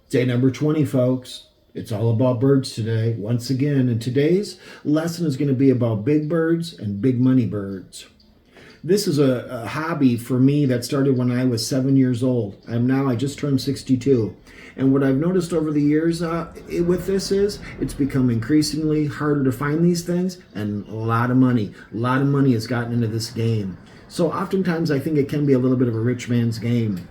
Day number 20, folks. It's all about birds today, once again. And today's lesson is going to be about big birds and big money birds. This is a hobby for me that started when I was 7 years old. I just turned 62. And what I've noticed over the years with this is it's become increasingly harder to find these things, and a lot of money. A lot of money has gotten into this game. So oftentimes I think it can be a little bit of a rich man's game.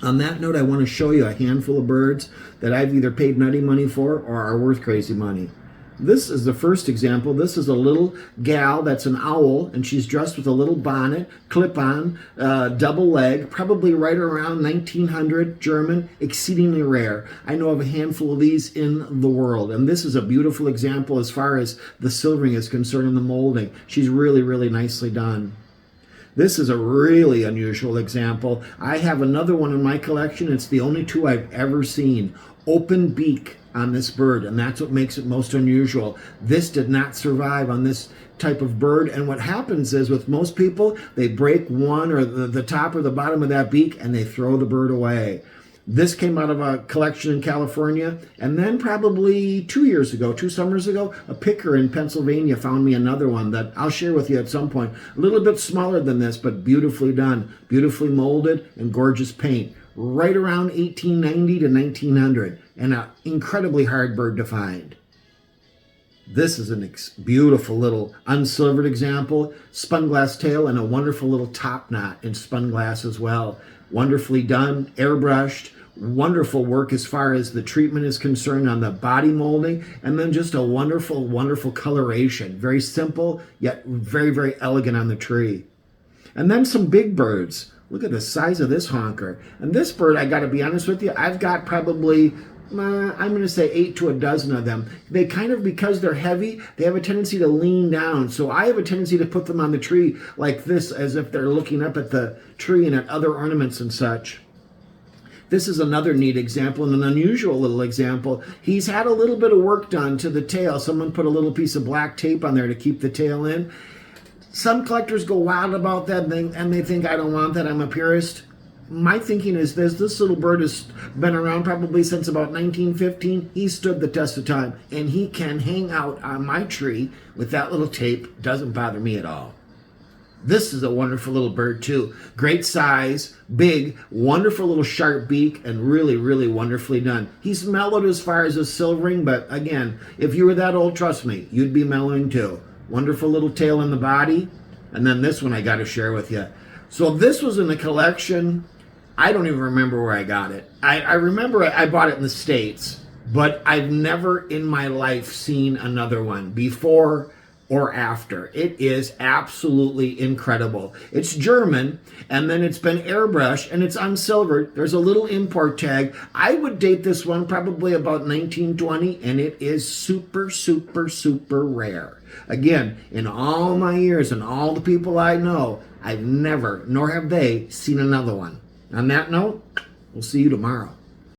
On that note, I want to show you a handful of birds that I've either paid nutty money for or are worth crazy money. This is the first example. This is a little gal that's an owl, and she's dressed with a little bonnet, clip-on, double leg, probably right around 1900, German, exceedingly rare. I know of a handful of these in the world, and this is a beautiful example as far as the silvering is concerned in the molding. She's really, really nicely done. This is a really unusual example. I have another one in my collection. It's the only two I've ever seen. Open beak on this bird, and that's what makes it most unusual. This did not survive on this type of bird, and what happens is with most people, they break one or the top or the bottom of that beak and they throw the bird away. This came out of a collection in California, and then probably 2 summers ago, a picker in Pennsylvania found me another one that I'll share with you at some point. A little bit smaller than this, but beautifully done, beautifully molded, and gorgeous paint. Right around 1890 to 1900, and an incredibly hard bird to find. This is a beautiful little unsilvered example, spun glass tail, and a wonderful little top knot in spun glass as well. Wonderfully done, airbrushed, wonderful work as far as the treatment is concerned on the body molding, and then just a wonderful, wonderful coloration. Very simple, yet very, very elegant on the tree. And then some big birds. Look at the size of this honker. And this bird, I got to be honest with you, I've got probably, I'm going to say 8 to a dozen of them. They kind of, because they're heavy, they have a tendency to lean down. So I have a tendency to put them on the tree like this, as if they're looking up at the tree and at other ornaments and such. This is another neat example and an unusual little example. He's had a little bit of work done to the tail. Someone put a little piece of black tape on there to keep the tail in. Some collectors go wild about that and they think, I don't want that, I'm a purist. My thinking is this little bird has been around probably since about 1915. He stood the test of time, and he can hang out on my tree with that little tape. Doesn't bother me at all. This is a wonderful little bird too. Great size, big, wonderful little sharp beak, and really, really wonderfully done. He's mellowed as far as his silvering, but again, if you were that old, trust me, you'd be mellowing too. Wonderful little tail in the body. And then this one I got to share with you. So this was in the collection. I don't even remember where I got it. I remember I bought it in the States, but I've never in my life seen another one before or after. It is absolutely incredible. It's German, and then it's been airbrushed, and it's unsilvered. There's a little import tag. I would date this one probably about 1920, and it is super, super, super rare. Again, in all my years and all the people I know, I've never, nor have they, seen another one. On that note, we'll see you tomorrow.